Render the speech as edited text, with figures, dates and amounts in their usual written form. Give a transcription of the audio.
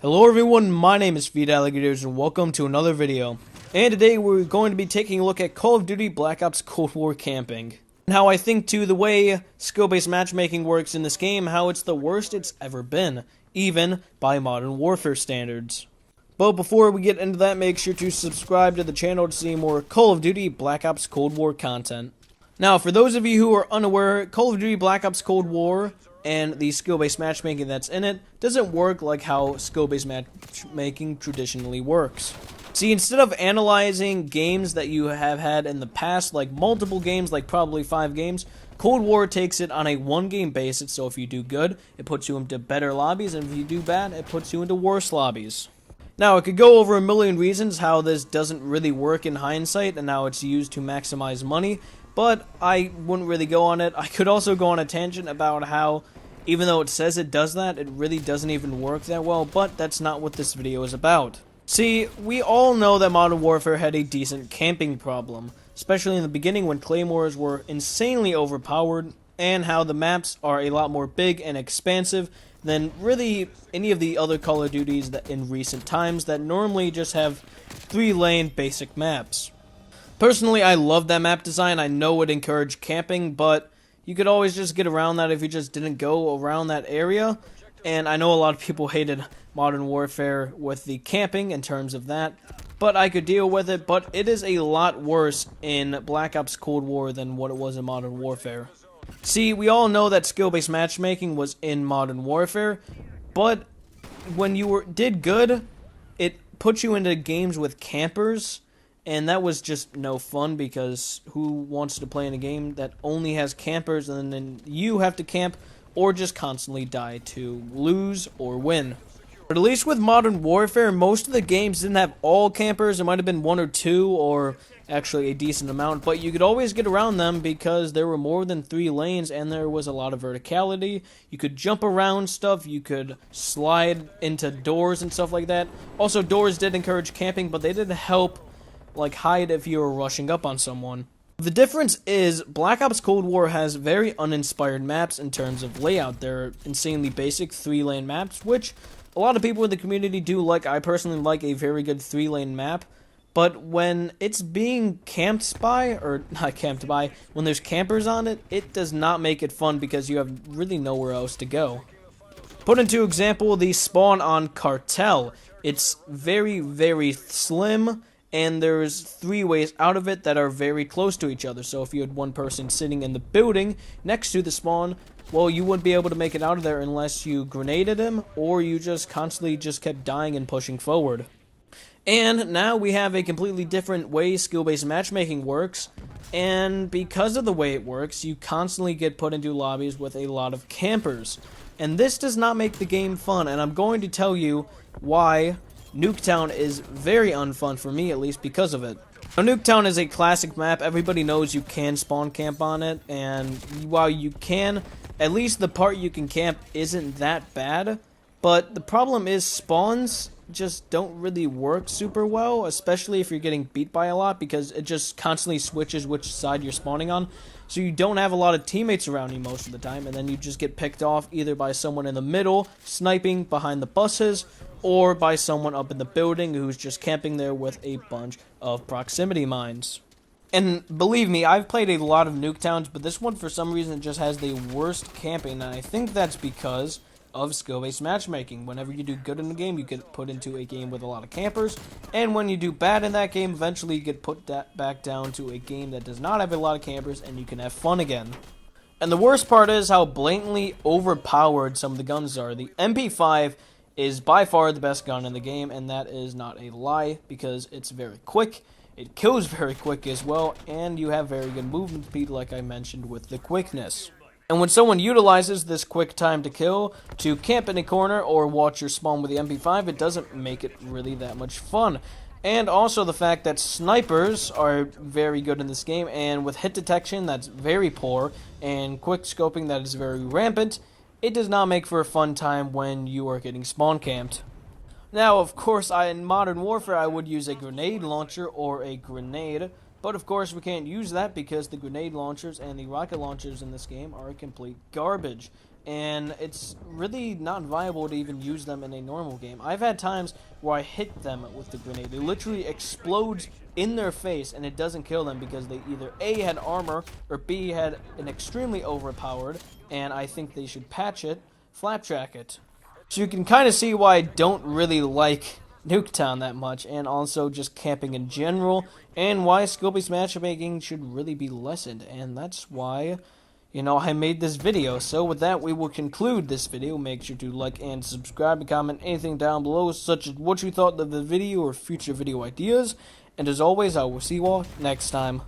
Hello everyone, my name is Feed Alligators and welcome to another video. And today we're going to be taking a look at Call of Duty Black Ops Cold War camping. And how I think too the way skill-based matchmaking works in this game, how it's the worst it's ever been, even by Modern Warfare standards. But before we get into that, make sure to subscribe to the channel to see more Call of Duty Black Ops Cold War content. Now, for those of you who are unaware, Call of Duty Black Ops Cold War and the skill-based matchmaking that's in it doesn't work like how skill-based matchmaking traditionally works. See, instead of analyzing games that you have had in the past, like multiple games, like probably 5 games, Cold War takes it on a one-game basis, so if you do good, it puts you into better lobbies, and if you do bad, it puts you into worse lobbies. Now, I could go over a million reasons how this doesn't really work in hindsight, and how it's used to maximize money, but I wouldn't really go on it. I could also go on a tangent about how, even though it says it does that, it really doesn't even work that well, but that's not what this video is about. See, we all know that Modern Warfare had a decent camping problem, especially in the beginning when claymores were insanely overpowered, and how the maps are a lot more big and expansive than really any of the other Call of Duties that in recent times that normally just have 3-lane basic maps. Personally, I love that map design. I know it encouraged camping, but you could always just get around that if you just didn't go around that area. And I know a lot of people hated Modern Warfare with the camping in terms of that, but I could deal with it. But it is a lot worse in Black Ops Cold War than what it was in Modern Warfare. See, we all know that skill-based matchmaking was in Modern Warfare, but when you did good, it put you into games with campers. And that was just no fun, because who wants to play in a game that only has campers and then you have to camp or just constantly die to lose or win? But at least with Modern Warfare, most of the games didn't have all campers. It might have been 1 or 2 or actually a decent amount, but you could always get around them because there were more than 3 lanes and there was a lot of verticality. You could jump around stuff, you could slide into doors and stuff like that. Also, doors did encourage camping, but they didn't help like hide if you were rushing up on someone. The difference is Black Ops Cold War has very uninspired maps in terms of layout. They're insanely basic 3-lane maps, which a lot of people in the community do like. I personally like a very good 3-lane map, but when it's being camped by, or not camped by, when there's campers on it, it does not make it fun because you have really nowhere else to go. Put into example the spawn on Cartel. It's very, very slim, and there's 3 ways out of it that are very close to each other. So if you had one person sitting in the building next to the spawn, well, you wouldn't be able to make it out of there unless you grenaded him, or you just constantly just kept dying and pushing forward. And now we have a completely different way skill-based matchmaking works, and because of the way it works, you constantly get put into lobbies with a lot of campers. And this does not make the game fun, and I'm going to tell you why Nuketown is very unfun for me, at least because of it. Now, Nuketown is a classic map. Everybody knows you can spawn camp on it, and while you can, at least the part you can camp isn't that bad. But the problem is spawns just don't really work super well, especially if you're getting beat by a lot, because it just constantly switches which side you're spawning on. So you don't have a lot of teammates around you most of the time, and then you just get picked off either by someone in the middle, sniping behind the buses, or by someone up in the building who's just camping there with a bunch of proximity mines. And believe me, I've played a lot of Nuketowns, but this one for some reason just has the worst camping, and I think that's because of skill-based matchmaking. Whenever you do good in the game, you get put into a game with a lot of campers, and when you do bad in that game, eventually you get put back down to a game that does not have a lot of campers, and you can have fun again. And the worst part is how blatantly overpowered some of the guns are. The MP5 is by far the best gun in the game, and that is not a lie, because it's very quick, it kills very quick as well, and you have very good movement speed like I mentioned with the quickness. And when someone utilizes this quick time to kill to camp in a corner or watch your spawn with the MP5, it doesn't make it really that much fun. And also the fact that snipers are very good in this game, and with hit detection that's very poor, and quick scoping that is very rampant, it does not make for a fun time when you are getting spawn camped. Now, of course, in Modern Warfare, I would use a grenade launcher or a grenade, but of course we can't use that because the grenade launchers and the rocket launchers in this game are complete garbage. and it's really not viable to even use them in a normal game. I've had times where I hit them with the grenade. It literally explodes in their face, and it doesn't kill them because they either A, had armor, or B, had an extremely overpowered, and I think they should patch it, flapjack it. So you can kind of see why I don't really like Nuketown that much, and also just camping in general, and why skill-based matchmaking should really be lessened, and that's why, I made this video. So with that, we will conclude this video. Make sure to like and subscribe and comment anything down below, such as what you thought of the video or future video ideas, and as always, I will see you all next time.